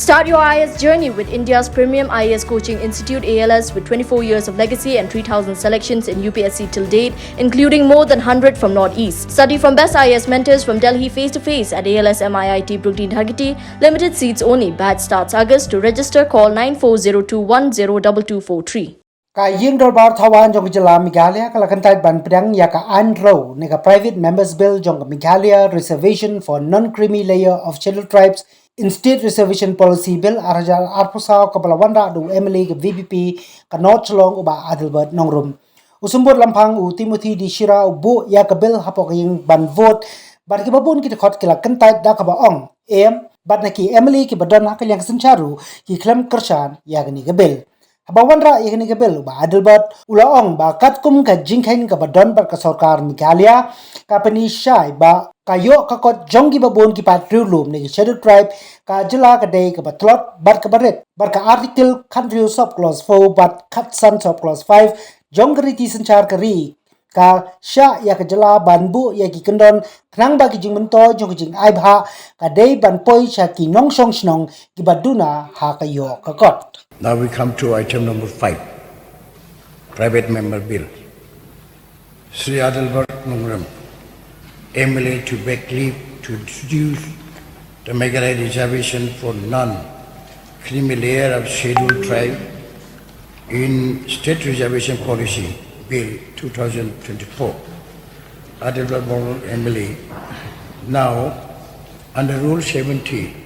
Start your IAS journey with India's premium IAS coaching institute ALS with 24 years of legacy and 3,000 selections in UPSC till date, including more than 100 from Northeast. Study from best IAS mentors from Delhi face-to-face at ALS MIIT Brooklyn Dhagiti. Limited seats only. Batch starts August. To register, call 9402102243. Ka Ïingdorbar Thawan jong jylla Meghalaya ka Kyntait ban pedang ya ka anro ne ka private members bill jong Meghalaya reservation for non-creamy layer of scheduled tribes in state reservation policy bill arajar arpusaw ka Wanrah du Emily ka VPP ka North Shillong uba Adelbert nongrum usumbur lampang u Timothy di Shira bu ya ka bill hapok yung ban vote bat ki babun ki khot ki Kyntait da ka ba ong bat na ki Emily ki badon ka yang sencharu ki klem kershan ya ni ka bill Wanrah yakni ke bel ba Adelbert ulaong ba katkum ka jingkhain ka badon par ka sarkar Meghalaya ka pani Shah ba kayo ka kot jongi babon ki patriulum ne scheduled tribe ka jylla ka dei ka batlot bat ka baret bar ka article country sub clause 4 bat kat san sub clause 5 jongriti sanchar ka ri ka Shah ya ka jylla banbu ya ki kendon thnang ba ki jingmento jong jing ai Bhah ka dei ban poi cha ki nong song snong ki Duna ha ka yo ka kot. Now we come to item number 5, private member bill. Sri Adelbert Nongram, MLA to beg leave to introduce the Meghalaya reservation for non-creamy layer of scheduled tribe in state reservation policy bill 2024. Adelbert MLA, now under rule 70.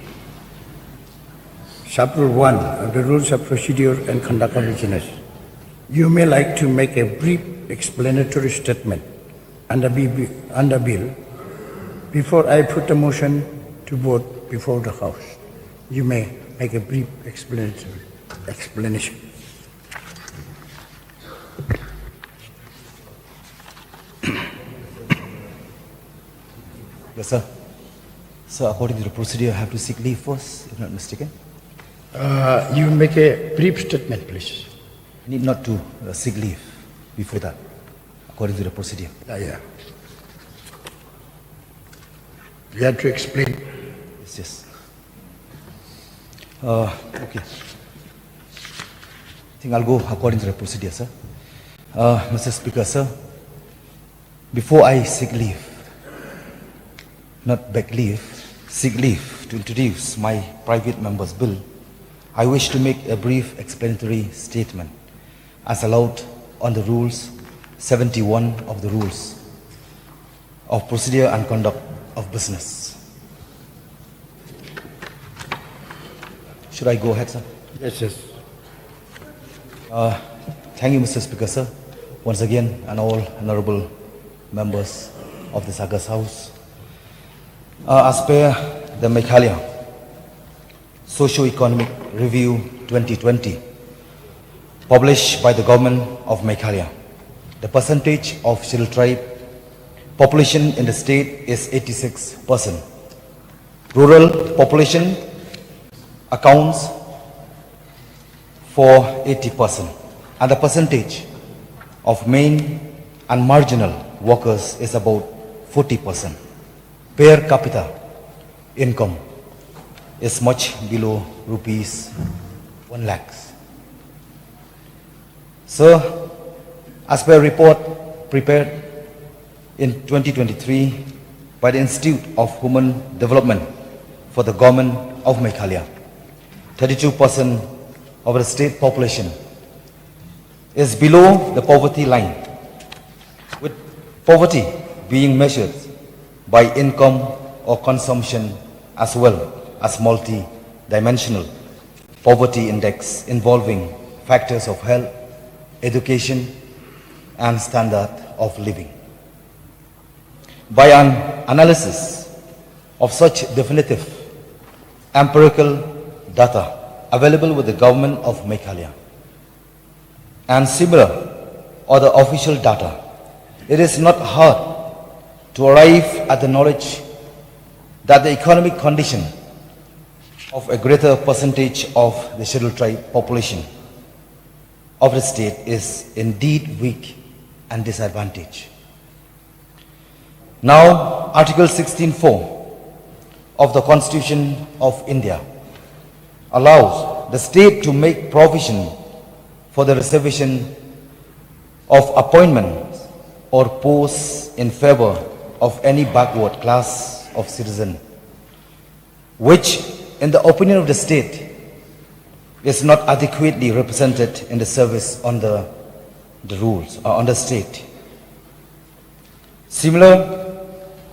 Chapter 1 of the Rules of Procedure and Conduct of Business. You may like to make a brief explanatory statement under bill before I put a motion to vote before the House. You may make a brief explanation. Yes, sir. So according to the procedure, I have to seek leave first, if not mistaken. You make a brief statement, please. I need not to seek leave before that, according to the procedure. Yeah. You have to explain. Yes. Okay. I think I'll go according to the procedure, sir. Mr. Speaker, sir, before I seek leave, not beg leave, seek leave to introduce my private member's bill, I wish to make a brief explanatory statement as allowed on the rules 71 of the Rules of Procedure and Conduct of Business. Should I go ahead, sir? Yes. Thank you, Mr. Speaker, sir, once again, and all honorable members of this August House. As per the Meghalaya Socio-Economic Review 2020, published by the government of Meghalaya, the percentage of scheduled tribe population in the state is 86%. Rural population accounts for 80%, and the percentage of main and marginal workers is about 40%. Per capita income is much below rupees 1 lakh. Sir, as per a report prepared in 2023 by the Institute of Human Development for the government of Meghalaya, 32% of the state population is below the poverty line, with poverty being measured by income or consumption as well as multi-dimensional poverty index involving factors of health, education, and standard of living. By an analysis of such definitive empirical data available with the government of Meghalaya and similar other official data, it is not hard to arrive at the knowledge that the economic condition of a greater percentage of the scheduled tribe population of the state is indeed weak and disadvantaged. Now, Article 16(4) of the Constitution of India allows the state to make provision for the reservation of appointments or posts in favor of any backward class of citizen, which, in the opinion of the state, is not adequately represented in the service under the rules or under state. Similar,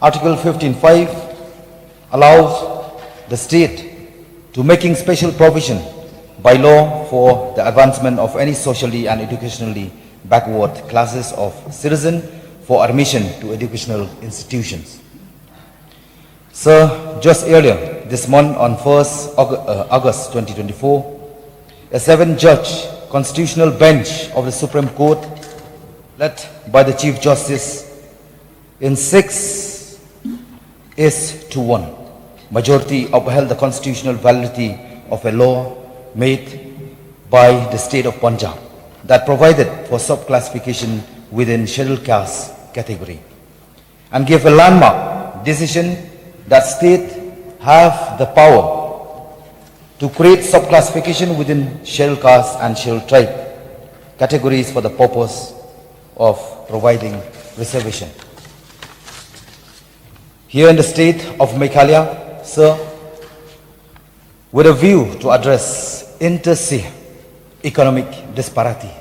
Article 15.5 allows the state to making special provision by law for the advancement of any socially and educationally backward classes of citizen for admission to educational institutions. Sir, just earlier this month on 1st August 2024, a 7-judge constitutional bench of the Supreme Court, led by the Chief Justice, in 6-1 majority upheld the constitutional validity of a law made by the state of Punjab that provided for sub-classification within scheduled caste category, and gave a landmark decision that state have the power to create sub-classification within scheduled caste and scheduled tribe categories for the purpose of providing reservation. Here in the state of Meghalaya, sir, with a view to address inter-se economic disparities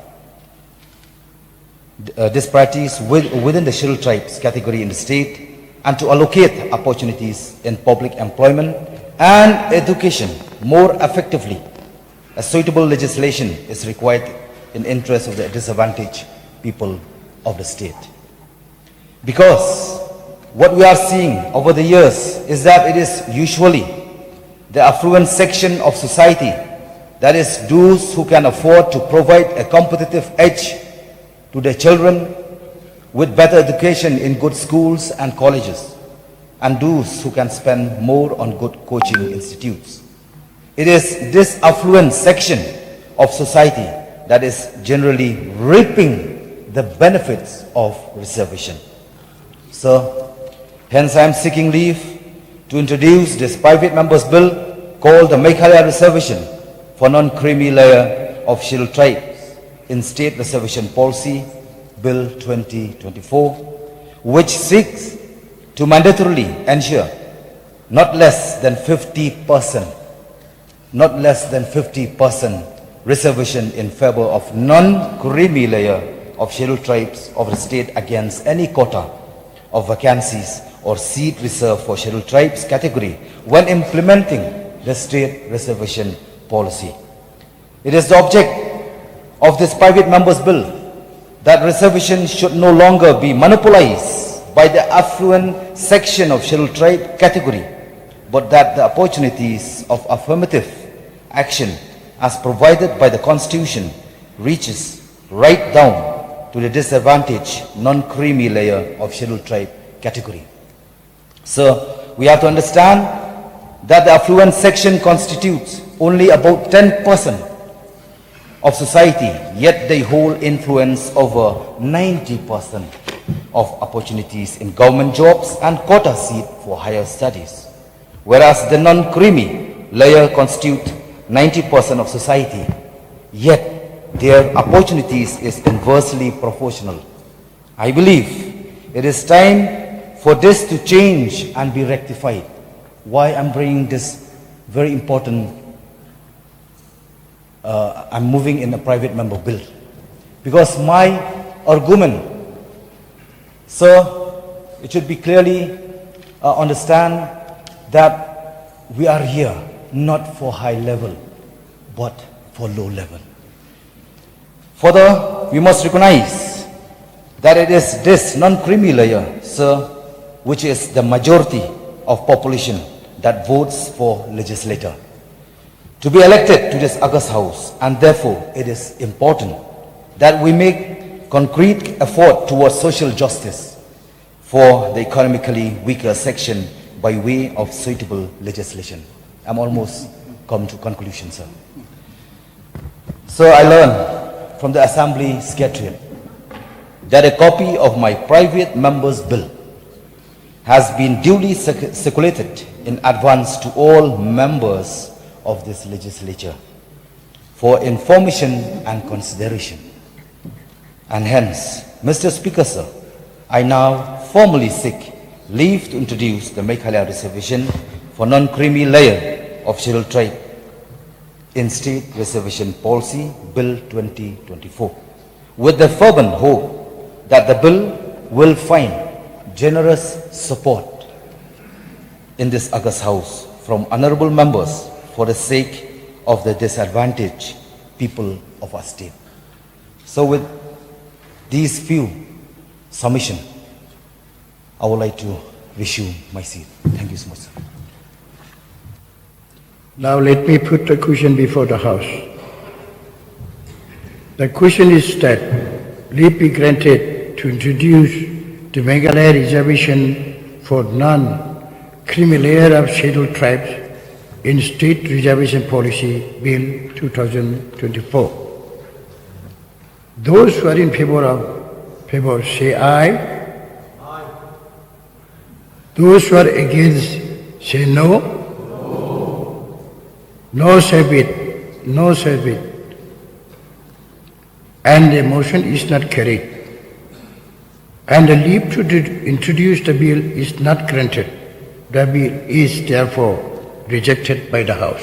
within the scheduled tribes category in the state, and to allocate opportunities in public employment and education more effectively, a suitable legislation is required in interest of the disadvantaged people of the state. Because what we are seeing over the years is that it is usually the affluent section of society, that is those who can afford to provide a competitive edge to their children with better education in good schools and colleges, and those who can spend more on good coaching institutes. It is this affluent section of society that is generally reaping the benefits of reservation. So, hence I am seeking leave to introduce this private members bill called the Meghalaya Reservation for Non-Creamy Layer of Scheduled Tribes in State Reservation Policy Bill 2024, which seeks to mandatorily ensure not less than 50% reservation in favor of non-creamy layer of scheduled tribes of the state against any quota of vacancies or seat reserved for scheduled tribes category when implementing the state reservation policy. It is the object of this private members bill that reservation should no longer be monopolized by the affluent section of scheduled tribe category, but that the opportunities of affirmative action as provided by the Constitution reaches right down to the disadvantaged non-creamy layer of scheduled tribe category. So we have to understand that the affluent section constitutes only about 10% of society, yet they hold influence over 90% of opportunities in government jobs and quota seat for higher studies. Whereas the non-creamy layer constitute 90% of society, yet their opportunities is inversely proportional. I believe it is time for this to change and be rectified. Why I'm bringing this very important, I'm moving in a private member bill. Because my argument, sir, it should be clearly understand that we are here not for high level, but for low level. Further, we must recognize that it is this non-creamy layer, sir, which is the majority of population that votes for legislator to be elected to this August House, and therefore it is important that we make concrete effort towards social justice for the economically weaker section by way of suitable legislation. I'm almost come to conclusion, sir. So I learned from the Assembly Secretariat that a copy of my private members bill has been duly circulated in advance to all members of this legislature for information and consideration. And hence, Mr. Speaker, sir, I now formally seek leave to introduce the Meghalaya Reservation for Non-Creamy Layer of Scheduled Tribe in State Reservation Policy Bill 2024, with the fervent hope that the bill will find generous support in this August House from honorable members for the sake of the disadvantaged people of our state. So with these few submissions, I would like to resume my seat. Thank you so much, sir. Now let me put the question before the House. The question is that leave be granted to introduce the Meghalaya Reservation for non-creamy layer of scheduled tribes in State Reservation Policy Bill 2024. Those who are in favor say aye. Aye. Those who are against say no. No say it. No say it. And the motion is not carried. And the leave to introduce the bill is not granted. The bill is therefore rejected by the House.